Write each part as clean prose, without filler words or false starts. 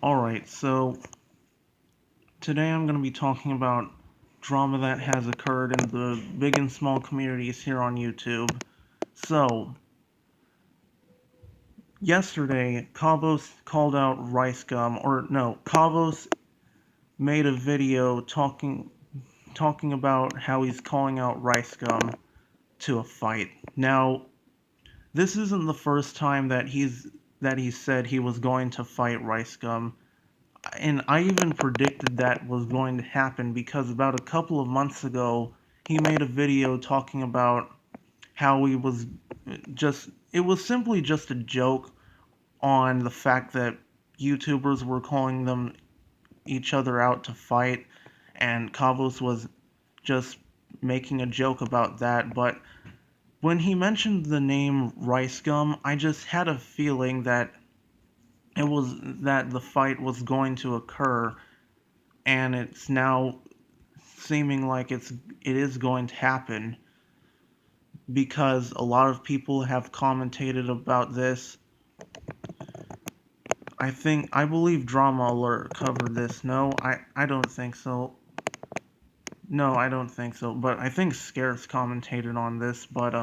Alright, so today I'm going to be talking about drama that has occurred in the big and small communities here on YouTube. So, yesterday, Kavos called out RiceGum, or no, Kavos made a video talking about how he's calling out RiceGum to a fight. Now, this isn't the first time that he said he was going to fight RiceGum. And I even predicted that was going to happen because about a couple of months ago, he made a video talking about how it was simply just a joke on the fact that YouTubers were calling them each other out to fight, and Kavos was just making a joke about that. But when he mentioned the name Rice Gum, I just had a feeling that the fight was going to occur, and it's now seeming like it is going to happen because a lot of people have commentated about this. I believe Drama Alert covered this. No, I don't think so. No, I don't think so. But I think Scarce commentated on this. But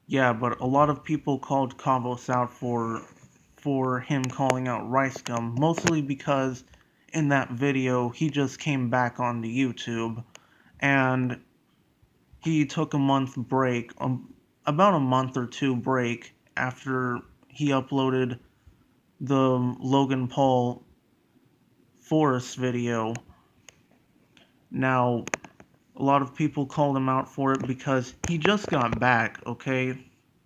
yeah. But a lot of people called Kavos out for him calling out Rice Gum, mostly because in that video he just came back onto YouTube and he took a month break, about a month or two break after he uploaded the Logan Paul Forest video. Now, a lot of people called him out for it because he just got back, okay?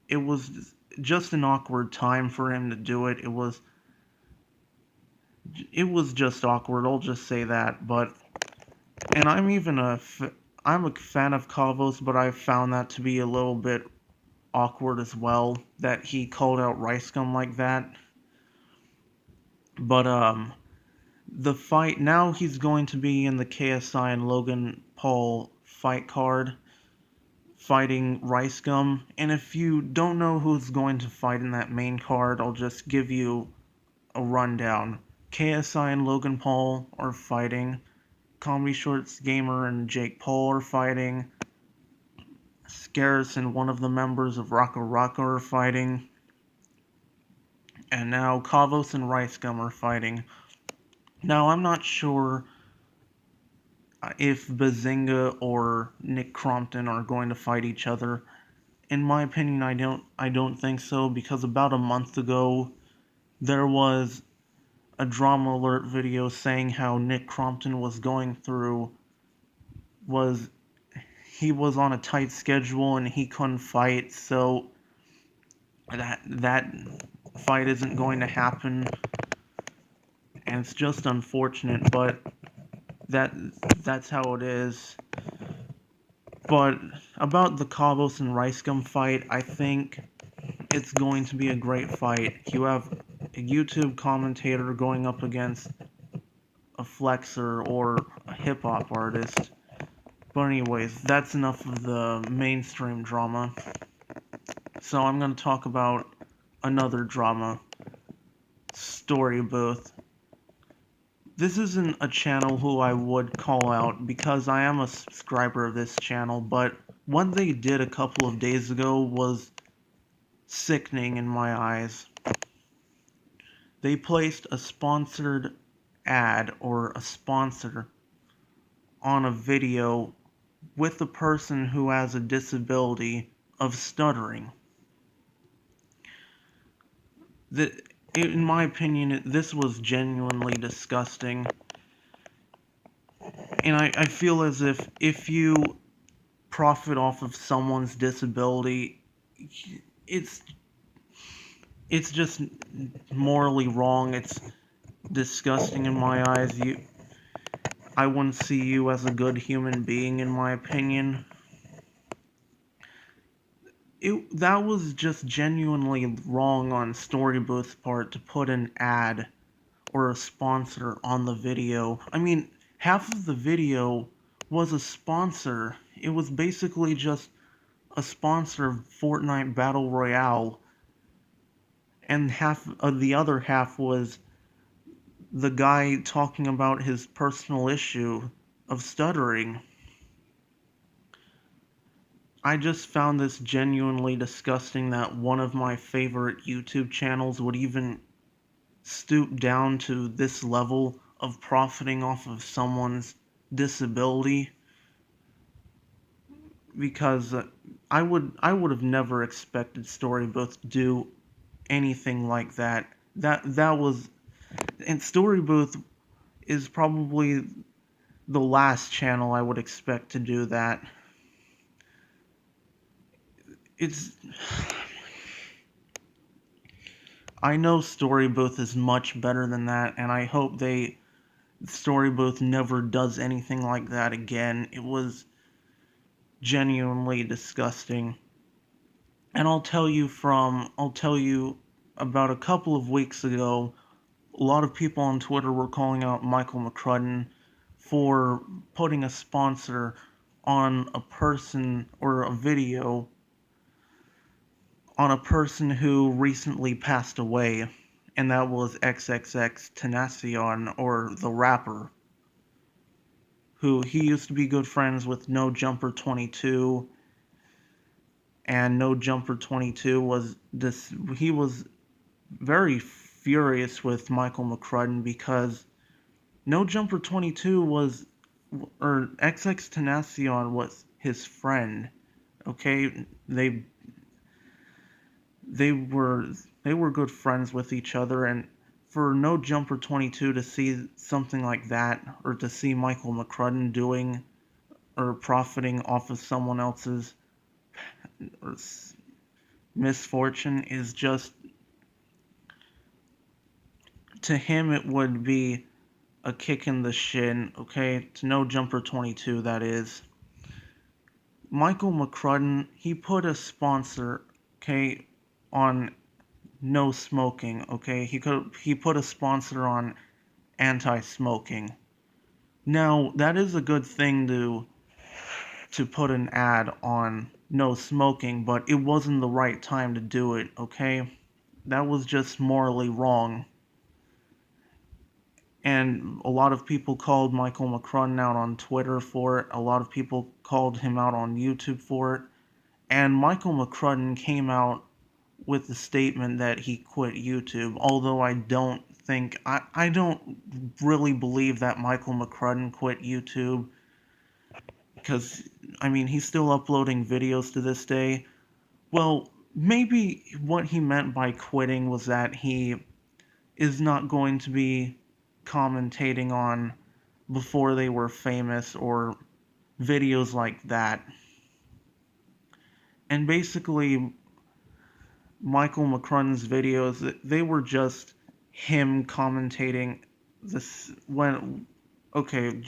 It was just an awkward time for him to do it. It was just awkward, I'll just say that, but and I'm a fan of Kavos, but I found that to be a little bit awkward as well, that he called out RiceGum like that. But the fight now, he's going to be in the KSI and Logan Paul fight card fighting RiceGum. And if you don't know who's going to fight in that main card, I'll just give you a rundown. KSI and Logan Paul are fighting. Comedy Shorts Gamer and Jake Paul are fighting. Scarce and one of the members of Rocka Rocka are fighting. And now Kavos and RiceGum are fighting. Now, I'm not sure if Bazinga or Nick Crompton are going to fight each other. In my opinion, I don't think so, because about a month ago there was a Drama Alert video saying how Nick Crompton was he was on a tight schedule and he couldn't fight, so that fight isn't going to happen. And it's just unfortunate, but that's how it is. But about the Kavos and RiceGum fight, I think it's going to be a great fight. You have a YouTube commentator going up against a flexer or a hip-hop artist. But anyways, that's enough of the mainstream drama. So I'm going to talk about another drama, Storybooth. This isn't a channel who I would call out because I am a subscriber of this channel, but what they did a couple of days ago was sickening in my eyes. They placed a sponsored ad or a sponsor on a video with a person who has a disability of stuttering. In my opinion, this was genuinely disgusting. And I feel as if you profit off of someone's disability, it's just morally wrong. It's disgusting in my eyes. I wouldn't see you as a good human being, in my opinion. That was just genuinely wrong on Storybooth's part to put an ad or a sponsor on the video. I mean, half of the video was a sponsor. It was basically just a sponsor of Fortnite Battle Royale, and half of the other half was the guy talking about his personal issue of stuttering. I just found this genuinely disgusting that one of my favorite YouTube channels would even stoop down to this level of profiting off of someone's disability, because I would have never expected Storybooth to do anything like that. That was, and Storybooth is probably the last channel I would expect to do that. It's I know Storybooth is much better than that, and I hope Storybooth never does anything like that again. It was genuinely disgusting. And I'll tell you about a couple of weeks ago, a lot of people on Twitter were calling out Michael McCrudden for putting a sponsor on a person or a video on a person who recently passed away, and that was XXX Tenacion, or the rapper, who he used to be good friends with No Jumper 22, and No Jumper 22 was this. He was very furious with Michael McCrudden because No Jumper 22 was, or XX Tenacion was his friend. Okay, they were they were good friends with each other, and for No Jumper 22 to see something like that, or to see Michael McCrudden doing or profiting off of someone else's misfortune, is just, to him it would be a kick in the shin, okay? To No Jumper 22, that is. Michael McCrudden, he put a sponsor, okay, on no smoking, okay? He put a sponsor on anti-smoking. Now, that is a good thing to put an ad on no smoking, but it wasn't the right time to do it, okay? That was just morally wrong. And a lot of people called Michael McCrudden out on Twitter for it. A lot of people called him out on YouTube for it. And Michael McCrudden came out with the statement that he quit YouTube, although I don't really believe that Michael McCrudden quit YouTube, because, I mean, he's still uploading videos to this day. Well, maybe what he meant by quitting was that he is not going to be commentating on before they were famous or videos like that. And basically, Michael McCrudden's videos, they were just him commentating this when okay,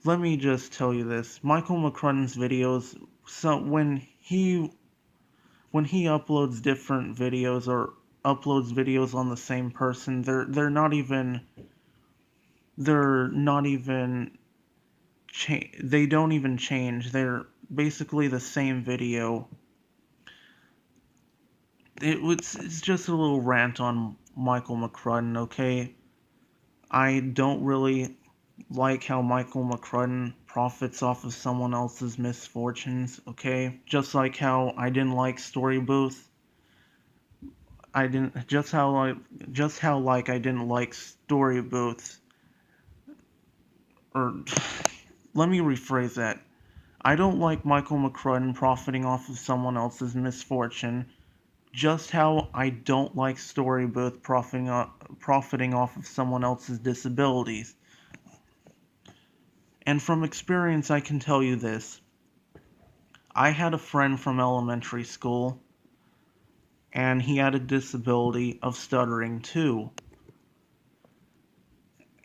let me just tell you this. Michael McCrudden's videos, so when he uploads different videos or uploads videos on the same person, they're not even they don't even change. They're basically the same video. It's just a little rant on Michael McCrudden, okay? I don't really like how Michael McCrudden profits off of someone else's misfortunes, okay? Just like how I didn't like Storybooth. I didn't just how like I didn't like Storybooth, or let me rephrase that. I don't like Michael McCrudden profiting off of someone else's misfortune, just how I don't like Storybooth profiting off of someone else's disabilities. And from experience, I can tell you this. I had a friend from elementary school, and he had a disability of stuttering too.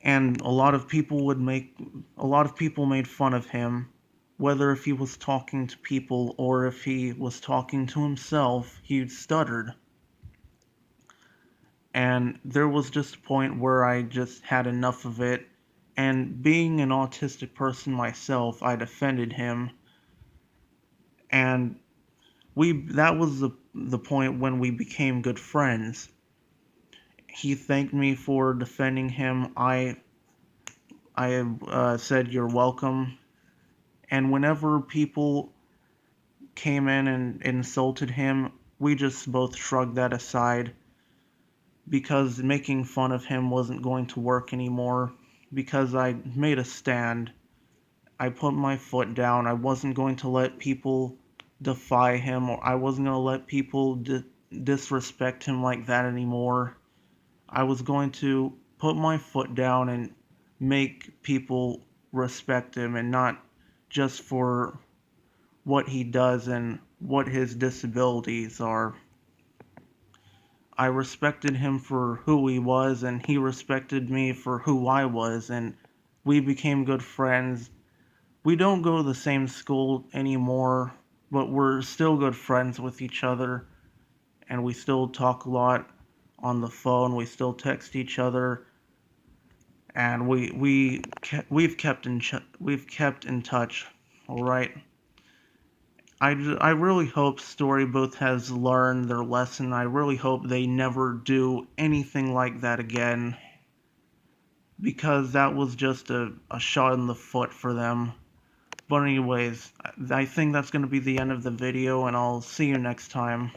And a lot of people made fun of him, whether if he was talking to people or if he was talking to himself, he stuttered. And there was just a point where I just had enough of it, and being an autistic person myself, I defended him, and that was the point when we became good friends. He thanked me for defending him. I said you're welcome. And whenever people came in and insulted him, we just both shrugged that aside because making fun of him wasn't going to work anymore because I made a stand. I put my foot down. I wasn't going to let people defy him, or I wasn't going to let people disrespect him like that anymore. I was going to put my foot down and make people respect him, and not just for what he does and what his disabilities are. I respected him for who he was, and he respected me for who I was, and we became good friends. We don't go to the same school anymore, but we're still good friends with each other, and we still talk a lot on the phone. We still text each other, and we've kept in touch. All right. I really hope Storybooth has learned their lesson. I really hope they never do anything like that again, because that was just a shot in the foot for them. But anyways, I think that's going to be the end of the video, and I'll see you next time.